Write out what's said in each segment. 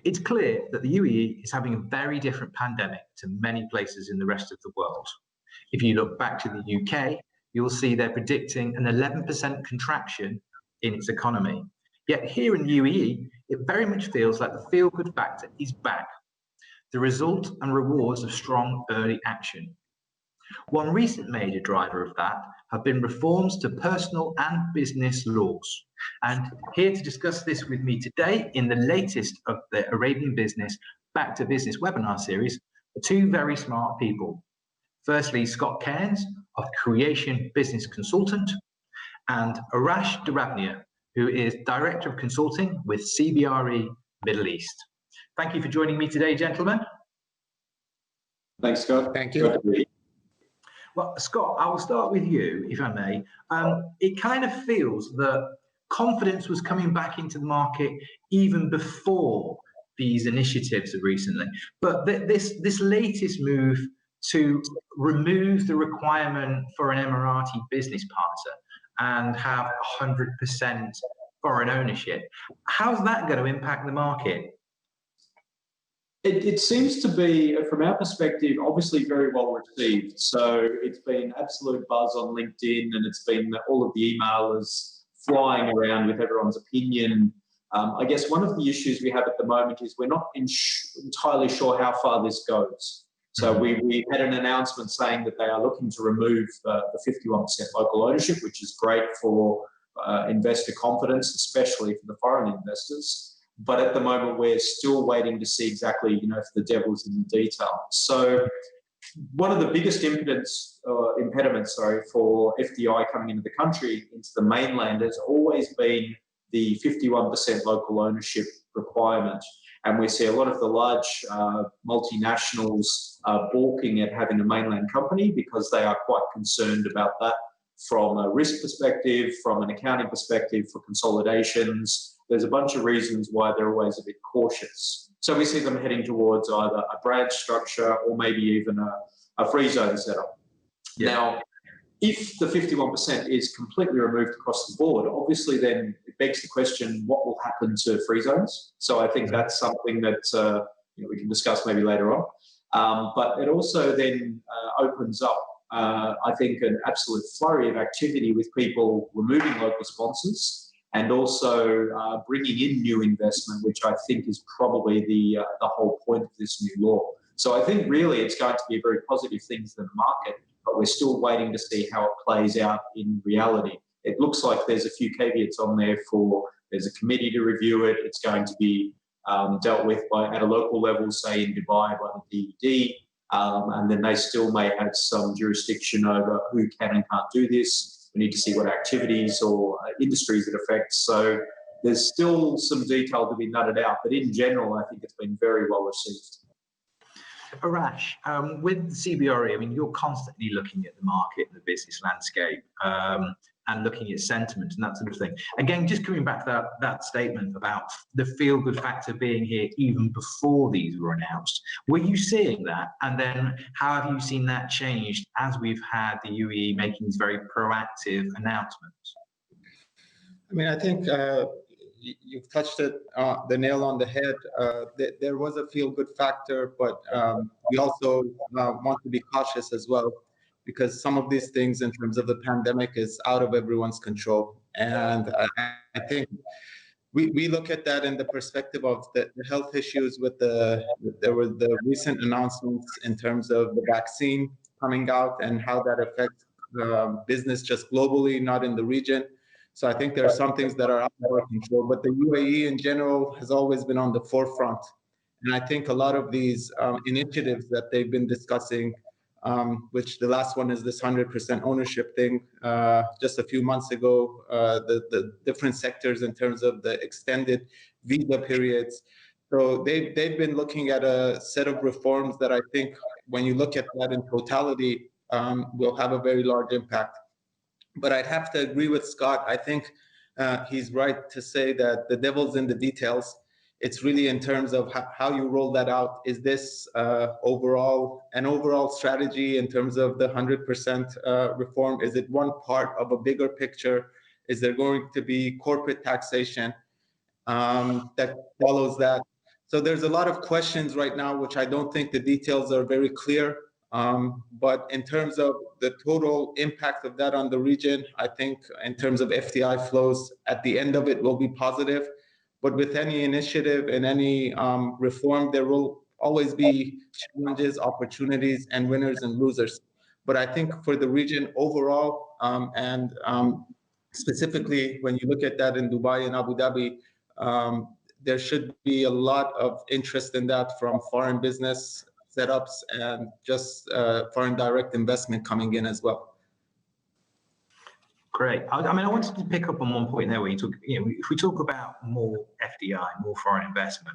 It's clear that the UAE is having a very different pandemic to many places in the rest of the world. If you look back to the UK, you'll see they're predicting an 11% contraction in its economy. Yet here in the UAE, it very much feels like the feel-good factor is back, the result and rewards of strong early action. One recent major driver of that have been reforms to personal and business laws. And here to discuss this with me today in the latest of the Arabian Business Back to Business webinar series are two very smart people. Firstly, Scott Cairns, a Creation Business Consultant, and Arash Darabnia, who is Director of Consulting with CBRE Middle East. Thank you for joining me today, gentlemen. Thanks, Scott. Thank you. Well, Scott, I will start with you, if I may. It kind of feels that confidence was coming back into the market even before these initiatives recently. But this latest move to remove the requirement for an Emirati business partner and have 100% foreign ownership, how's that going to impact the market? It seems to be, from our perspective, obviously very well received. So it's been absolute buzz on LinkedIn, and it's been all of the emailers flying around with everyone's opinion. I guess one of the issues we have at the moment is we're not entirely sure how far this goes. So we had an announcement saying that they are looking to remove the 51% local ownership, which is great for investor confidence, especially for the foreign investors. But at the moment, we're still waiting to see exactly, if the devil's in the detail. So one of the biggest impediments, for FDI coming into the country, into the mainland, has always been the 51% local ownership requirement. And we see a lot of the large multinationals balking at having a mainland company because they are quite concerned about that from a risk perspective, from an accounting perspective, for consolidations. There's a bunch of reasons why they're always a bit cautious. So we see them heading towards either a branch structure or maybe even a free zone setup. Yeah. Now, if the 51% is completely removed across the board, obviously then it begs the question, what will happen to free zones? So I think that's something that we can discuss maybe later on. But it also then opens up, I think, an absolute flurry of activity with people removing local sponsors and also bringing in new investment, which I think is probably the whole point of this new law. So I think really it's going to be a very positive thing for the market, but we're still waiting to see how it plays out in reality. It looks like there's a few caveats on there there's a committee to review it. It's going to be dealt with at a local level, say in Dubai by the DED, and then they still may have some jurisdiction over who can and can't do this. We need to see what activities or industries it affects. So there's still some detail to be nutted out, but in general, I think it's been very well received. Arash, with CBRE, I mean, you're constantly looking at the market and the business landscape and looking at sentiment and that sort of thing. Again, just coming back to that statement about the feel-good factor being here even before these were announced, were you seeing that? And then how have you seen that changed as we've had the UAE making these very proactive announcements? I mean, I think you've touched the nail on the head. There was a feel-good factor, but we also want to be cautious as well, because some of these things in terms of the pandemic is out of everyone's control. And I think we look at that in the perspective of the health issues there were the recent announcements in terms of the vaccine coming out and how that affects business just globally, not in the region. So I think there are some things that are out of our control, but the UAE in general has always been on the forefront. And I think a lot of these initiatives that they've been discussing, which the last one is this 100% ownership thing, just a few months ago, the different sectors in terms of the extended visa periods. So they've been looking at a set of reforms that I think when you look at that in totality, will have a very large impact. But I'd have to agree with Scott. I think he's right to say that the devil's in the details. It's really in terms of how you roll that out. Is this an overall strategy in terms of the 100% reform? Is it one part of a bigger picture? Is there going to be corporate taxation that follows that? So there's a lot of questions right now, which I don't think the details are very clear. But in terms of the total impact of that on the region, I think in terms of FDI flows, at the end of it will be positive. But with any initiative and any reform, there will always be challenges, opportunities, and winners and losers. But I think for the region overall, and specifically when you look at that in Dubai and Abu Dhabi, there should be a lot of interest in that from foreign business setups and just foreign direct investment coming in as well. Great. I mean, I wanted to pick up on one point there where you talk, if we talk about more FDI, more foreign investment,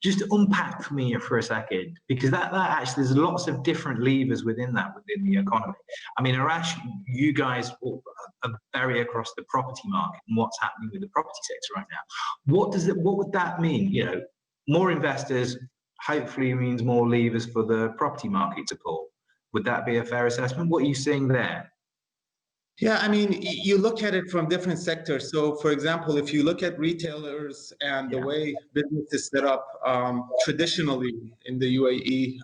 just unpack for me for a second, because that actually, there's lots of different levers within the economy. I mean, Arash, you guys are very across the property market and what's happening with the property sector right now. What would that mean? More investors hopefully means more levers for the property market to pull. Would that be a fair assessment? What are you seeing there? Yeah, I mean, you look at it from different sectors. So, for example, if you look at retailers and the way business is set up traditionally in the UAE,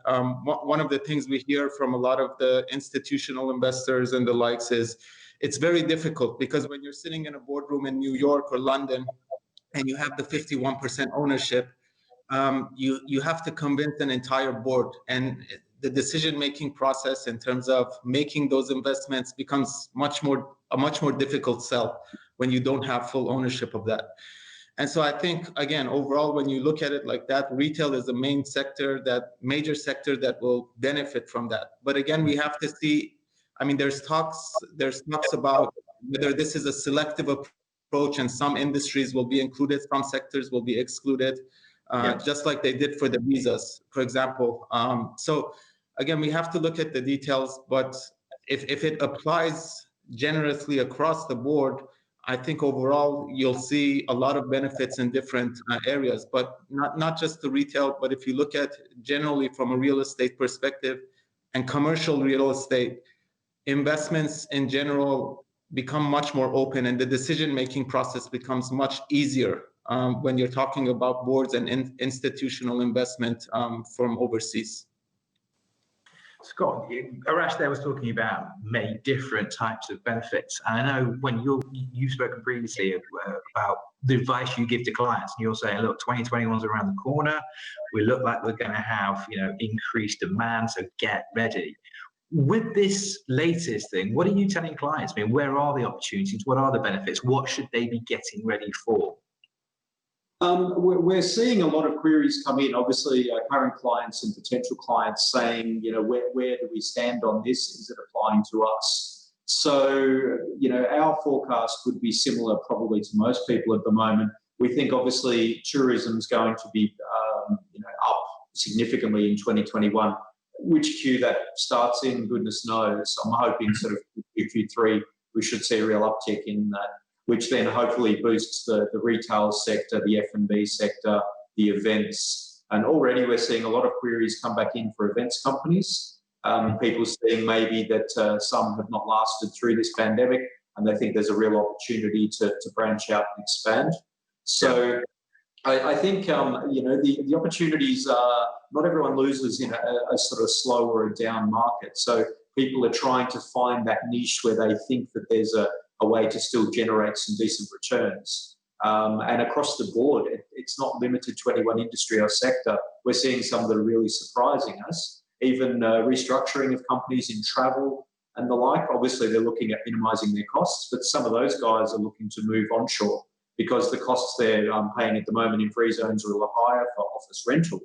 one of the things we hear from a lot of the institutional investors and the likes is it's very difficult because when you're sitting in a boardroom in New York or London and you have the 51% ownership, you have to convince an entire board, and the decision-making process in terms of making those investments becomes a much more difficult sell when you don't have full ownership of that. And so I think, again, overall, when you look at it like that, retail is the major sector that will benefit from that. But again, we have to see, I mean, there's talks about whether this is a selective approach and some industries will be included, some sectors will be excluded. Just like they did for the visas, for example. So again, we have to look at the details, but if it applies generously across the board, I think overall you'll see a lot of benefits in different areas, but not just the retail, but if you look at generally from a real estate perspective and commercial real estate, investments in general become much more open and the decision-making process becomes much easier when you're talking about boards and institutional investment from overseas. Scott, Arash there was talking about many different types of benefits. And I know when you've spoken previously about the advice you give to clients, and you're saying, look, 2021's around the corner. We look like we're going to have, increased demand, so get ready. With this latest thing, what are you telling clients? I mean, where are the opportunities? What are the benefits? What should they be getting ready for? We're seeing a lot of queries come in, obviously current clients and potential clients saying, where do we stand on this? Is it applying to us? So, our forecast would be similar probably to most people at the moment. We think obviously tourism is going to be, up significantly in 2021. Which Q that starts in, goodness knows. I'm hoping sort of Q3 we should see a real uptick in that, which then hopefully boosts the retail sector, the F&B sector, the events. And already we're seeing a lot of queries come back in for events companies. People seeing maybe that some have not lasted through this pandemic and they think there's a real opportunity to branch out and expand. So I think, the opportunities are, not everyone loses in a sort of slow or a down market. So people are trying to find that niche where they think that there's a way to still generate some decent returns. And across the board, it's not limited to any one industry or sector. We're seeing some that are really surprising us, even restructuring of companies in travel and the like. Obviously, they're looking at minimizing their costs, but some of those guys are looking to move onshore because the costs they're paying at the moment in free zones are a lot higher for office rental.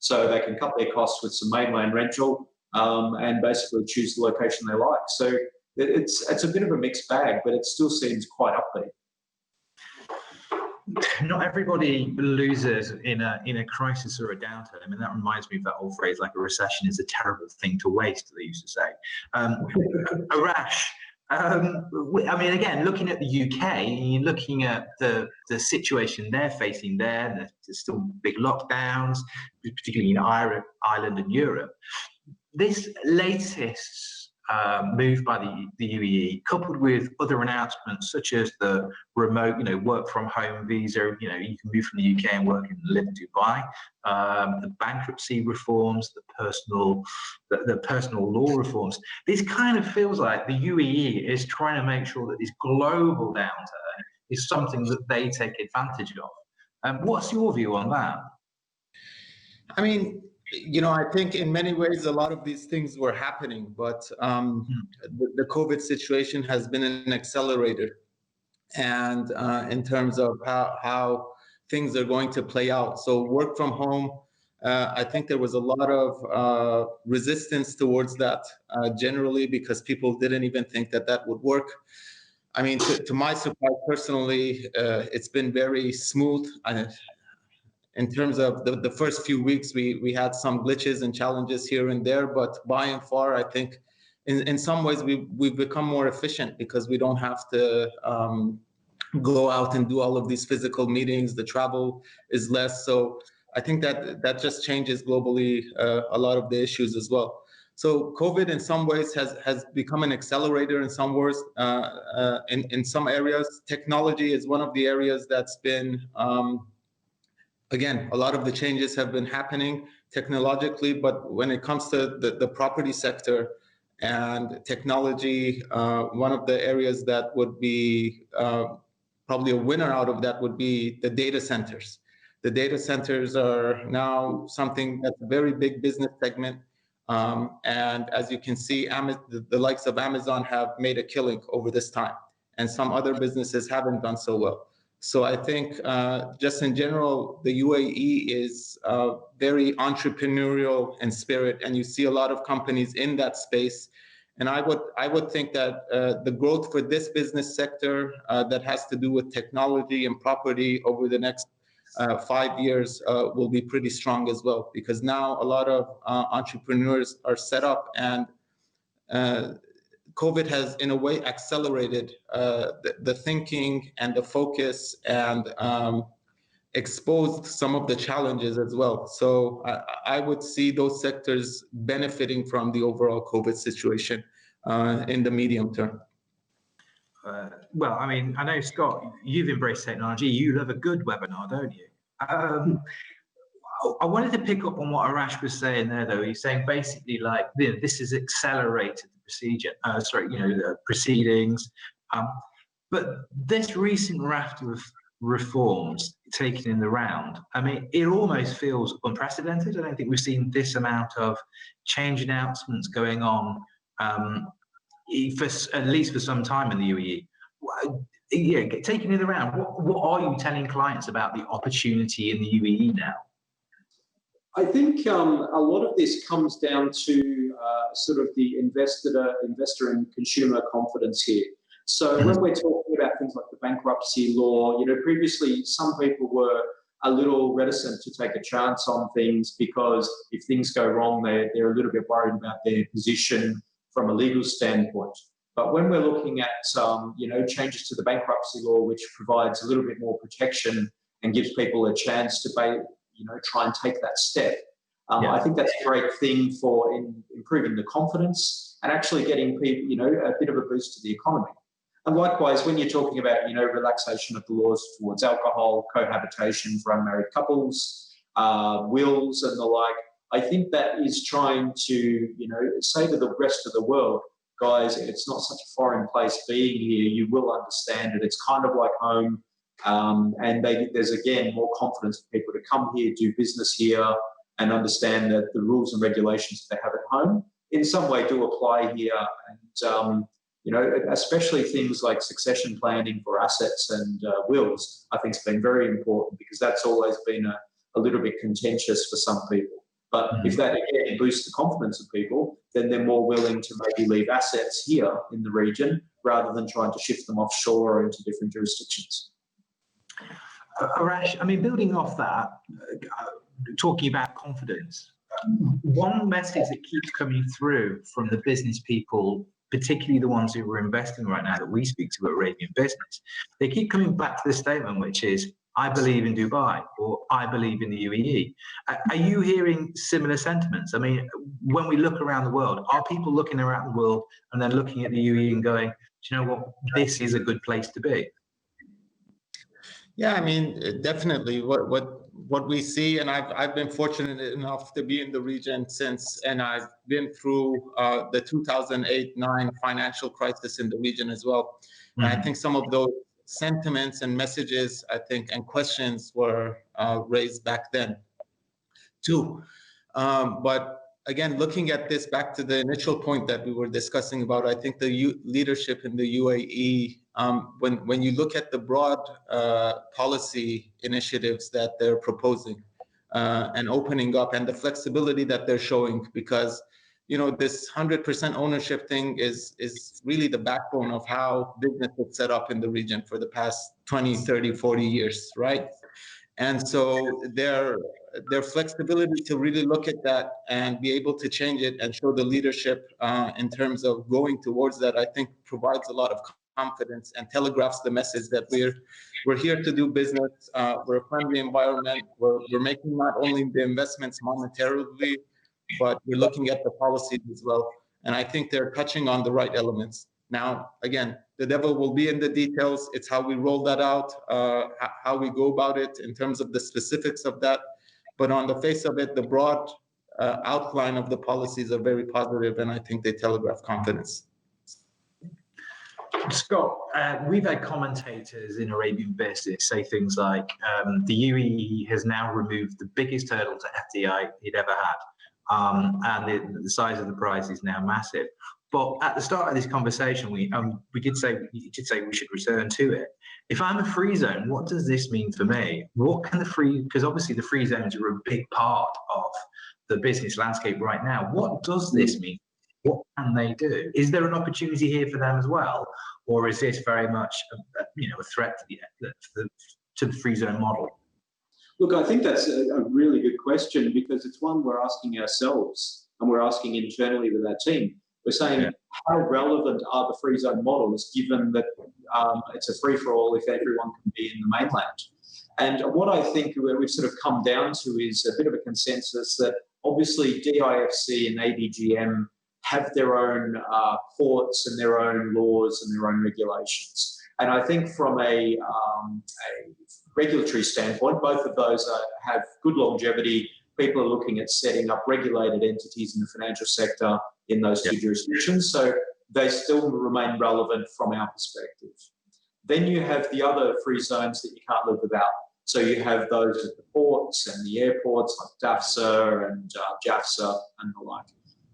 So they can cut their costs with some mainland rental and basically choose the location they like. So it's a bit of a mixed bag, but it still seems quite upbeat. Not everybody loses in a crisis or a downturn. I mean, that reminds me of that old phrase, like a recession is a terrible thing to waste, they used to say. Arash, I mean, again, looking at the UK, looking at the situation they're facing there, there's still big lockdowns, particularly in Ireland and Europe. This latest move by the UAE, coupled with other announcements such as the remote, work from home visa. You can move from the UK and work and live in Dubai. The bankruptcy reforms, the personal law reforms. This kind of feels like the UAE is trying to make sure that this global downturn is something that they take advantage of. What's your view on that? I mean, I think in many ways a lot of these things were happening, but the COVID situation has been an accelerator, and in terms of how things are going to play out. So work from home, I think there was a lot of resistance towards that generally, because people didn't even think that would work. I mean, to my surprise personally, it's been very smooth. In terms of the first few weeks, we had some glitches and challenges here and there, but by and far, I think in some ways we've become more efficient because we don't have to go out and do all of these physical meetings. The travel is less. So I think that just changes globally a lot of the issues as well. So COVID in some ways has become an accelerator in some ways. In some areas, technology is one of the areas that's been again, a lot of the changes have been happening technologically, but when it comes to the property sector and technology, one of the areas that would be probably a winner out of that would be the data centers. The data centers are now something that's a very big business segment. And as you can see, the likes of Amazon have made a killing over this time, and some other businesses haven't done so well. So I think just in general, the UAE is very entrepreneurial in spirit, and you see a lot of companies in that space. And I would think that the growth for this business sector that has to do with technology and property over the next 5 years will be pretty strong as well, because now a lot of entrepreneurs are set up, and COVID has, in a way, accelerated the thinking and the focus, and exposed some of the challenges as well. So I would see those sectors benefiting from the overall COVID situation in the medium term. Well, I mean, I know, Scott, you've embraced technology. You love a good webinar, don't you? I wanted to pick up on what Arash was saying there, though. He's saying basically, like, this has accelerated the procedure. The proceedings. But this recent raft of reforms taken in the round, I mean, it almost feels unprecedented. I don't think we've seen this amount of change announcements going on, for at least for some time in the UAE. Yeah, taking it around, what are you telling clients about the opportunity in the UAE now? I think a lot of this comes down to sort of the investor and consumer confidence here. So when we're talking about things like the bankruptcy law, previously some people were a little reticent to take a chance on things because if things go wrong, they're a little bit worried about their position from a legal standpoint. But when we're looking at changes to the bankruptcy law, which provides a little bit more protection and gives people a chance to try and take that step. I think that's a great thing for improving the confidence and actually getting people, a bit of a boost to the economy. And likewise, when you're talking about, relaxation of the laws towards alcohol, cohabitation for unmarried couples, wills and the like, I think that is trying to, say to the rest of the world, guys, it's not such a foreign place being here. You will understand it. It's kind of like home. And there's, again, more confidence for people to come here, do business here, and understand that the rules and regulations that they have at home in some way do apply here. And, especially things like succession planning for assets and wills, I think has been very important because that's always been a little bit contentious for some people. But if that, again, boosts the confidence of people, then they're more willing to maybe leave assets here in the region rather than trying to shift them offshore or into different jurisdictions. Arash, I mean, building off that, talking about confidence, one message that keeps coming through from the business people, particularly the ones who are investing right now that we speak to at Arabian Business, they keep coming back to this statement, which is, I believe in Dubai, or I believe in the UAE. Are you hearing similar sentiments? I mean, when we look around the world, are people looking around the world and then looking at the UAE and going, do you know what, this is a good place to be? Yeah, I mean, definitely. What we see, and I've been fortunate enough to be in the region since, and I've been through the 2008-9 financial crisis in the region as well. And I think some of those sentiments and messages, I think, and questions were raised back then too. But again, looking at this back to the initial point that we were discussing about, I think the leadership in the UAE, when you look at the broad policy initiatives that they're proposing and opening up, and the flexibility that they're showing, because this 100% ownership thing is really the backbone of how business is set up in the region for the past 20, 30, 40 years, right? And so their flexibility to really look at that and be able to change it and show the leadership in terms of going towards that, I think provides a lot of confidence and telegraphs the message that we're here to do business. We're a friendly environment. We're making not only the investments monetarily, but we're looking at the policies as well. And I think they're touching on the right elements. Now, again, the devil will be in the details. It's how we roll that out, how we go about it in terms of the specifics of that. But on the face of it, the broad outline of the policies are very positive, and I think they telegraph confidence. Scott, we've had commentators in Arabian business say things like the UAE has now removed the biggest hurdle to FDI it ever had, and the size of the prize is now massive. But at the start of this conversation, we did say we should return to it. If I'm a free zone, what does this mean for me? What can because obviously the free zones are a big part of the business landscape right now. What does this mean? What can they do? Is there an opportunity here for them as well, or is this very much a threat to the free zone model? Look, I think that's a really good question, because it's one we're asking ourselves and we're asking internally with our team. We're saying, how relevant are the free zone models, given that it's a free-for-all if everyone can be in the mainland? And what I think we've sort of come down to is a bit of a consensus that obviously DIFC and ADGM have their own courts and their own laws and their own regulations. And I think from a regulatory standpoint, both of those have good longevity. People are looking at setting up regulated entities in the financial sector in those two jurisdictions. So they still remain relevant from our perspective. Then you have the other free zones that you can't live without. So you have those at the ports and the airports like DAFSA and JAFSA and the like.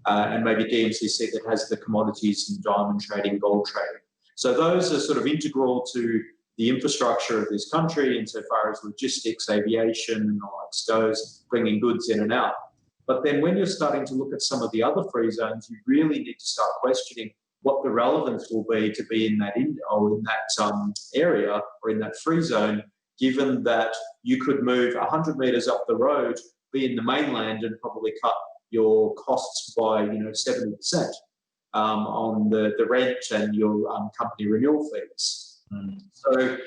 And maybe DMCC that has the commodities and diamond trading, gold trading. So those are sort of integral to the infrastructure of this country insofar as logistics, aviation and the likes goes, bringing goods in and out. But then when you're starting to look at some of the other free zones, you really need to start questioning what the relevance will be to be in that area or in that free zone, given that you could move 100 meters up the road, be in the mainland and probably cut your costs by 70% on the rent and your company renewal fees. So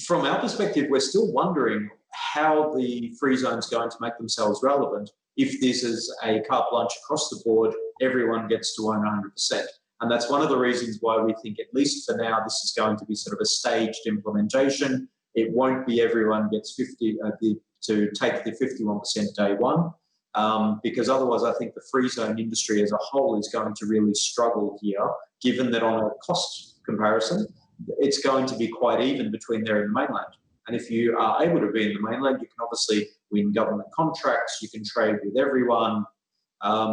from our perspective, we're still wondering how the free zone is going to make themselves relevant if this is a carte blanche across the board, everyone gets to own 100%. And that's one of the reasons why we think, at least for now, this is going to be sort of a staged implementation. It won't be everyone gets to take the 51% day one, because otherwise I think the free zone industry as a whole is going to really struggle here, given that on a cost comparison, it's going to be quite even between there and the mainland. And if you are able to be in the mainland, you can obviously win government contracts, you can trade with everyone.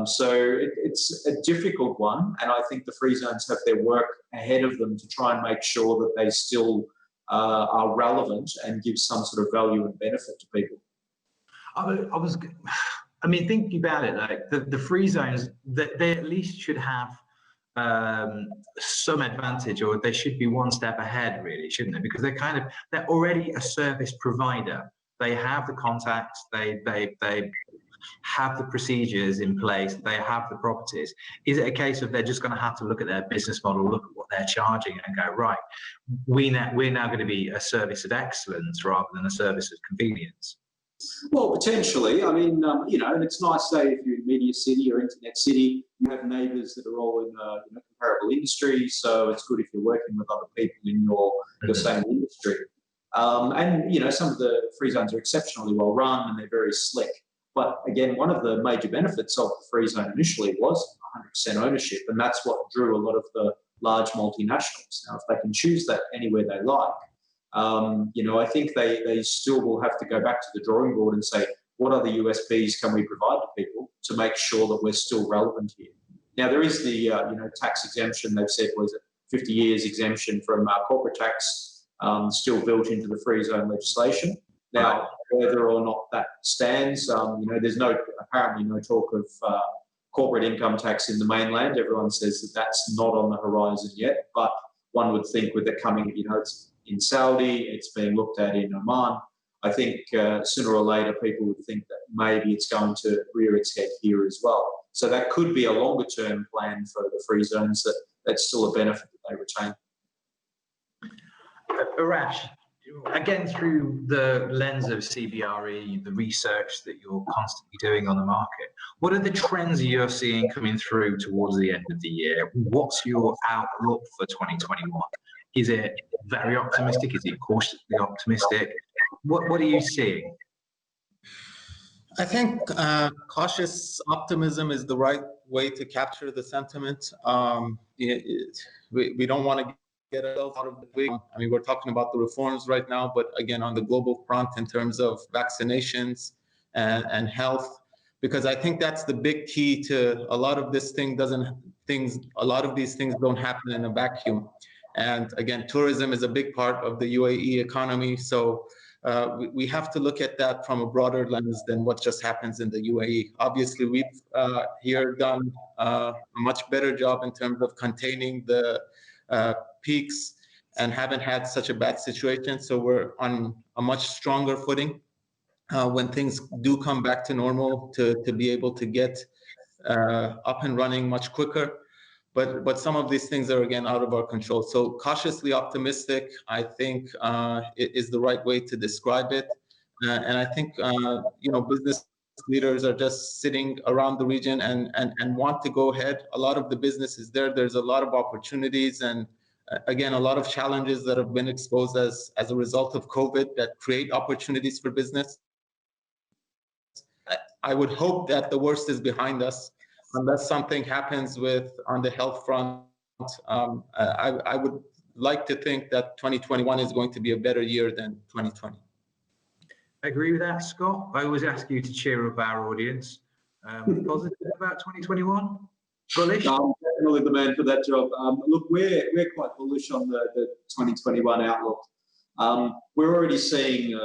So it's a difficult one. And I think the free zones have their work ahead of them to try and make sure that they still are relevant and give some sort of value and benefit to people. Thinking about it, like the free zones, they at least should have some advantage, or they should be one step ahead, really, shouldn't they? Because they're already a service provider. They have the contacts. They have the procedures in place, they have the properties. Is it a case of they're just going to have to look at their business model, look at what they're charging, and go, right, we're now going to be a service of excellence rather than a service of convenience? Well, potentially. I mean, and it's nice, say, if you're in Media City or Internet City, you have neighbours that are all in comparable industries. So it's good if you're working with other people in your same industry. And some of the free zones are exceptionally well run and they're very slick. But again, one of the major benefits of the free zone initially was 100% ownership, and that's what drew a lot of the large multinationals. Now, if they can choose that anywhere they like, I think they still will have to go back to the drawing board and say, what other USPs can we provide to people to make sure that we're still relevant here? Now, there is the tax exemption. They've said, was it 50 years exemption from corporate tax still built into the free zone legislation. Now, whether or not that stands, there's apparently no talk of corporate income tax in the mainland. Everyone says that that's not on the horizon yet, but one would think with it coming, it's in Saudi, it's being looked at in Oman. I think sooner or later people would think that maybe it's going to rear its head here as well. So that could be a longer term plan for the free zones that's still a benefit that they retain. Arash, again, through the lens of CBRE, the research that you're constantly doing on the market, what are the trends you're seeing coming through towards the end of the year? What's your outlook for 2021? Is it very optimistic? Is it cautiously optimistic? What are you seeing? I think cautious optimism is the right way to capture the sentiment. We don't want to get ourselves out of the way. I mean, we're talking about the reforms right now, but again, on the global front in terms of vaccinations and health, because I think that's the big key to a lot of these things don't happen in a vacuum. And again, tourism is a big part of the UAE economy. So we have to look at that from a broader lens than what just happens in the UAE. Obviously, we've here done a much better job in terms of containing the peaks and haven't had such a bad situation. So we're on a much stronger footing when things do come back to normal to be able to get up and running much quicker. But some of these things are, again, out of our control. So cautiously optimistic, I think, is the right way to describe it. And I think, business leaders are just sitting around the region and want to go ahead. A lot of the business is there. There's a lot of opportunities and, again, a lot of challenges that have been exposed as a result of COVID that create opportunities for business. I would hope that the worst is behind us. Unless something happens on the health front, I would like to think that 2021 is going to be a better year than 2020. I agree with that, Scott. I always ask you to cheer up our audience. Positive about 2021? Bullish? No, I'm definitely the man for that job. Look, we're quite bullish on the 2021 outlook. We're already seeing,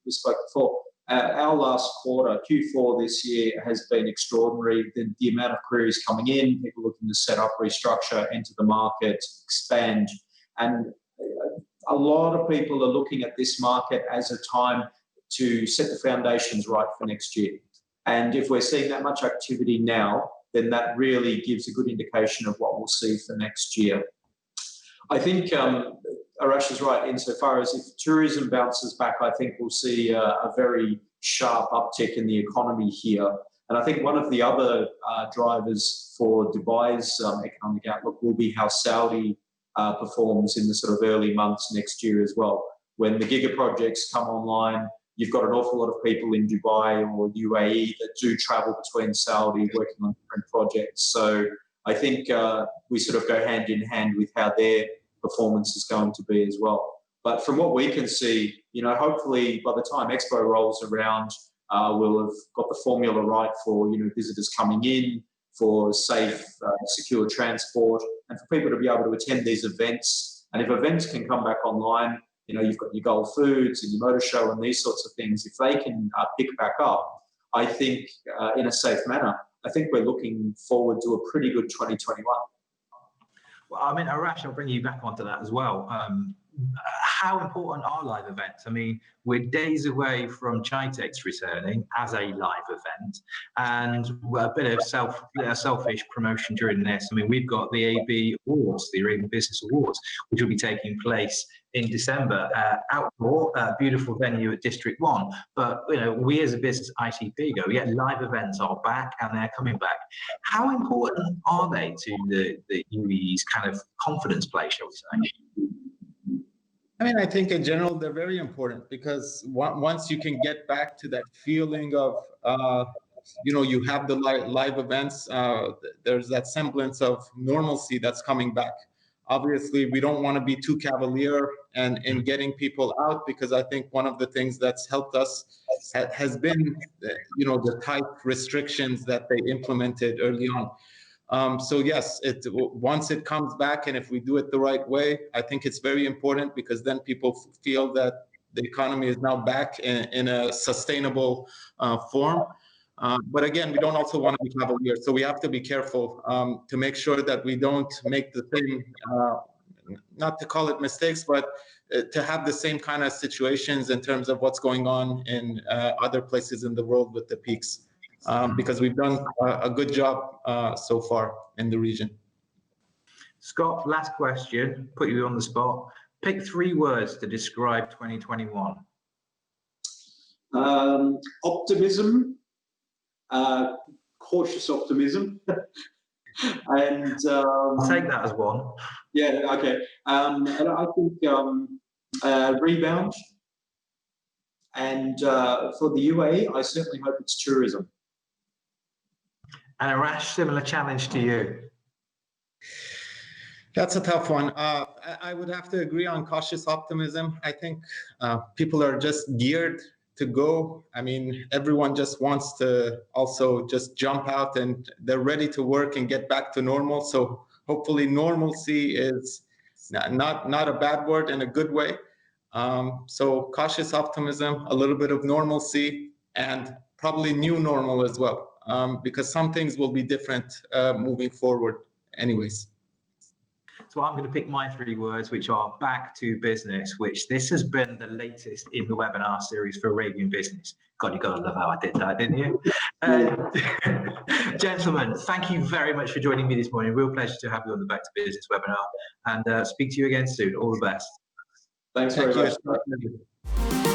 we spoke before, our last quarter, Q4 this year, has been extraordinary. The amount of queries coming in, people looking to set up, restructure, enter the market, expand. And a lot of people are looking at this market as a time to set the foundations right for next year. And if we're seeing that much activity now, then that really gives a good indication of what we'll see for next year. I think Arash is right insofar as if tourism bounces back, I think we'll see a very sharp uptick in the economy here. And I think one of the other drivers for Dubai's economic outlook will be how Saudi performs in the sort of early months next year as well. When the giga projects come online, you've got an awful lot of people in Dubai or UAE that do travel between Saudi working on different projects. So I think we sort of go hand in hand with how their performance is going to be as well. But from what we can see, hopefully by the time Expo rolls around, we'll have got the formula right for, visitors coming in, for safe, secure transport, and for people to be able to attend these events. And if events can come back online, you've got your Gulf Foods and your motor show and these sorts of things. If they can pick back up, I think in a safe manner, I think we're looking forward to a pretty good 2021. Well, I mean, Arash, I'll bring you back onto that as well. how important are live events? I mean, we're days away from Chitex returning as a live event, and a bit of selfish promotion during this. I mean, we've got the AB Awards, the Arabian Business Awards, which will be taking place in December. Outdoor, beautiful venue at District 1. But, we as a business ITP go, yeah, live events are back and they're coming back. How important are they to the UAE's kind of confidence play, shall we say? I mean, I think in general, they're very important because once you can get back to that feeling of, you have the live events, there's that semblance of normalcy that's coming back. Obviously, we don't want to be too cavalier in getting people out, because I think one of the things that's helped us has been, the tight restrictions that they implemented early on. So yes, once it comes back, and if we do it the right way, I think it's very important, because then people feel that the economy is now back in a sustainable form. But again, we don't also want to be cavalier, so we have to be careful to make sure that we don't make the same, not to call it mistakes, but to have the same kind of situations in terms of what's going on in other places in the world with the peaks. Because we've done a good job so far in the region. Scott, last question, put you on the spot. Pick 3 words to describe 2021. Optimism, cautious optimism, and I'll take that as one. Yeah, okay. And I think rebound, and for the UAE, I certainly hope it's tourism. And Arash, similar challenge to you. That's a tough one. I would have to agree on cautious optimism. I think people are just geared to go. I mean, everyone just wants to also just jump out, and they're ready to work and get back to normal. So hopefully normalcy is not a bad word, in a good way. So cautious optimism, a little bit of normalcy, and probably new normal as well. Because some things will be different moving forward anyways. So I'm going to pick my 3 words, which are back to business, which this has been the latest in the webinar series for Arabian business. God, you got to love how I did that, didn't you? Gentlemen, thank you very much for joining me this morning. Real pleasure to have you on the Back to Business webinar, and speak to you again soon. All the best. Thanks very much.